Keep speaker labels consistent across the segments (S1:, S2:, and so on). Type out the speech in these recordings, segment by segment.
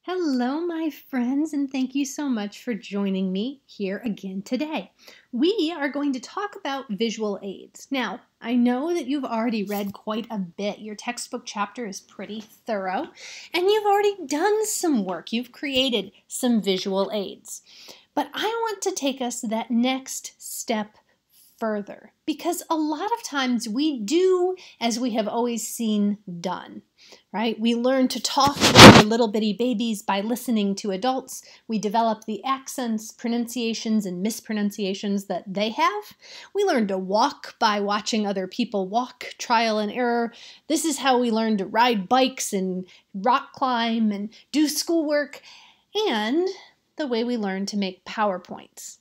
S1: Hello, my friends, and thank you so much for joining me here again today. We are going to talk about visual aids. Now, I know that you've already read quite a bit. Your textbook chapter is pretty thorough, and you've already done some work. You've created some visual aids. But I want to take us that next step further, because a lot of times we do as we have always seen done, right? We learn to talk when we're little bitty babies by listening to adults. We develop the accents, pronunciations, and mispronunciations that they have. We learn to walk by watching other people walk, trial and error. This is how we learn to ride bikes and rock climb and do schoolwork, and the way we learn to make PowerPoints.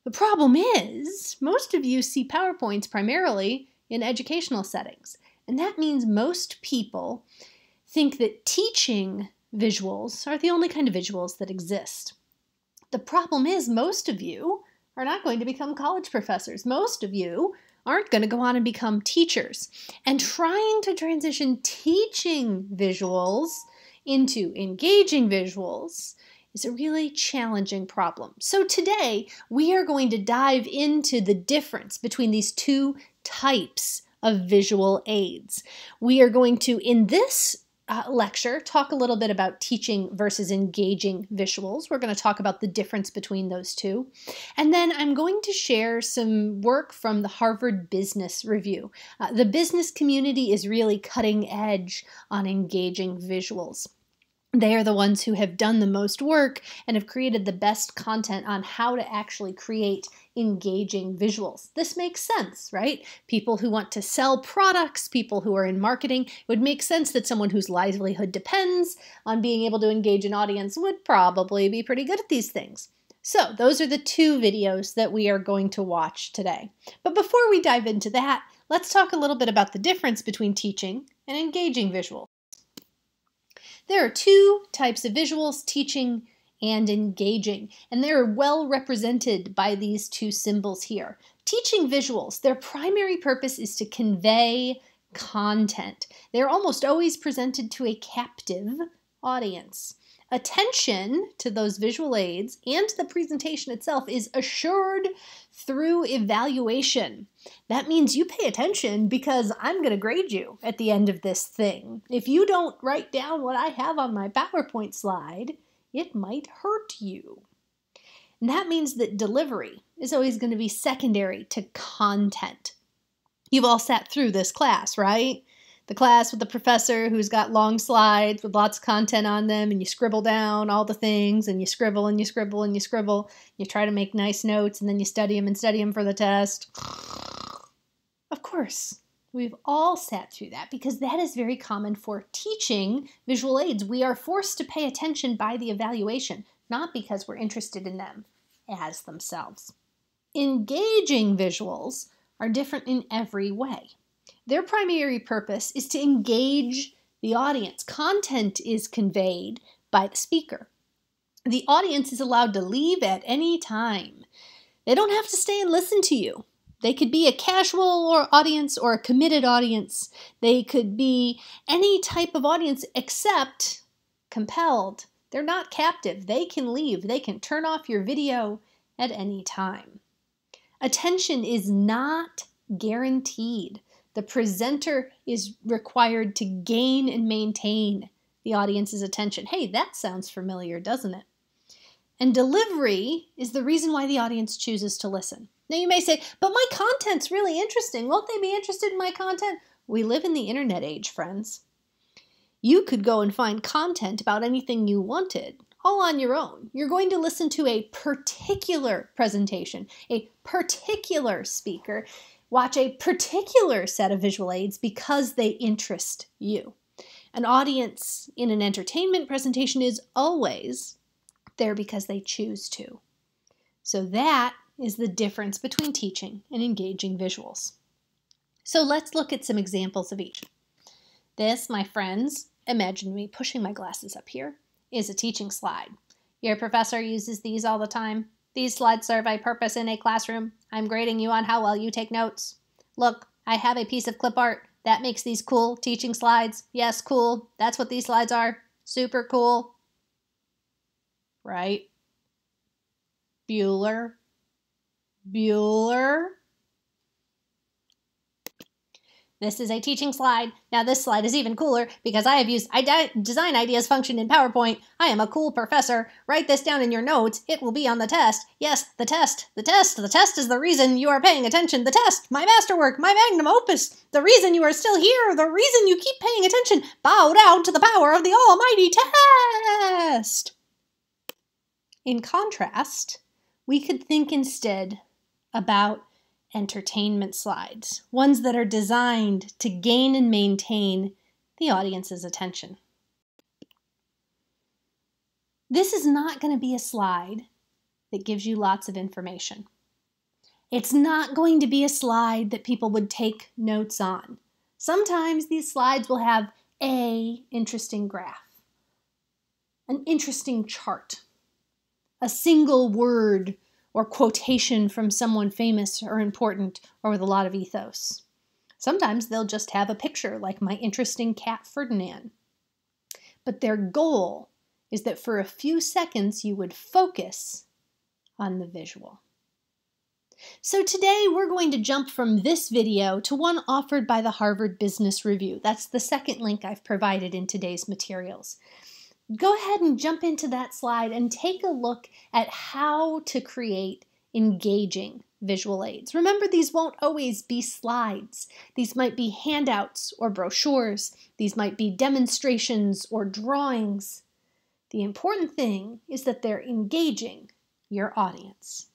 S1: The problem is, most of you see PowerPoints primarily in educational settings, and that means most people think that teaching visuals are the only kind of visuals that exist. The problem is, most of you are not going to become college professors. Most of you aren't going to go on and become teachers. And trying to transition teaching visuals into engaging visuals is a really challenging problem. So today, we are going to dive into the difference between these two types of visual aids. We are going to, in this lecture, talk a little bit about teaching versus engaging visuals. We're going to talk about the difference between those two. And then I'm going to share some work from the Harvard Business Review. The business community is really cutting edge on engaging visuals. They are the ones who have done the most work and have created the best content on how to actually create engaging visuals. This makes sense, right? People who want to sell products, people who are in marketing, it would make sense that someone whose livelihood depends on being able to engage an audience would probably be pretty good at these things. So those are the two videos that we are going to watch today. But before we dive into that, let's talk a little bit about the difference between teaching and engaging visuals. There are two types of visuals, teaching and engaging, and they're well represented by these two symbols here. Teaching visuals, their primary purpose is to convey content. They're almost always presented to a captive audience. Attention to those visual aids and to the presentation itself is assured through evaluation. That means you pay attention because I'm going to grade you at the end of this thing. If you don't write down what I have on my PowerPoint slide, it might hurt you. And that means that delivery is always going to be secondary to content. You've all sat through this class, right? The class with the professor who's got long slides with lots of content on them, and you scribble down all the things, and you scribble and you scribble and you scribble. You try to make nice notes, and then you study them for the test. Of course, we've all sat through that because that is very common for teaching visual aids. We are forced to pay attention by the evaluation, not because we're interested in them as themselves. Engaging visuals are different in every way. Their primary purpose is to engage the audience. Content is conveyed by the speaker. The audience is allowed to leave at any time. They don't have to stay and listen to you. They could be a casual audience or a committed audience. They could be any type of audience except compelled. They're not captive. They can leave. They can turn off your video at any time. Attention is not guaranteed. The presenter is required to gain and maintain the audience's attention. Hey, that sounds familiar, doesn't it? And delivery is the reason why the audience chooses to listen. Now you may say, but my content's really interesting. Won't they be interested in my content? We live in the internet age, friends. You could go and find content about anything you wanted, all on your own. You're going to listen to a particular presentation, a particular speaker, watch a particular set of visual aids because they interest you. An audience in an entertainment presentation is always there because they choose to. So that is the difference between teaching and engaging visuals. So let's look at some examples of each. This, my friends, imagine me pushing my glasses up here, is a teaching slide. Your professor uses these all the time. These slides serve a purpose in a classroom. I'm grading you on how well you take notes. Look, I have a piece of clip art that makes these cool teaching slides. Yes, cool. That's what these slides are. Super cool. right? Bueller, Bueller. This is a teaching slide. Now this slide is even cooler because I have used design ideas function in PowerPoint. I am a cool professor. Write this down in your notes. It will be on the test. Yes, the test. The test. The test is the reason you are paying attention. The test. My masterwork. My magnum opus. The reason you are still here. The reason you keep paying attention. Bow down to the power of the almighty test. In contrast, we could think instead about entertainment slides, ones that are designed to gain and maintain the audience's attention. This is not going to be a slide that gives you lots of information. It's not going to be a slide that people would take notes on. Sometimes these slides will have an interesting graph, an interesting chart, a single word or quotation from someone famous or important or with a lot of ethos. Sometimes they'll just have a picture like my interesting cat Ferdinand. But their goal is that for a few seconds you would focus on the visual. So today we're going to jump from this video to one offered by the Harvard Business Review. That's the second link I've provided in today's materials. Go ahead and jump into that slide and take a look at how to create engaging visual aids. Remember, these won't always be slides. These might be handouts or brochures. These might be demonstrations or drawings. The important thing is that they're engaging your audience.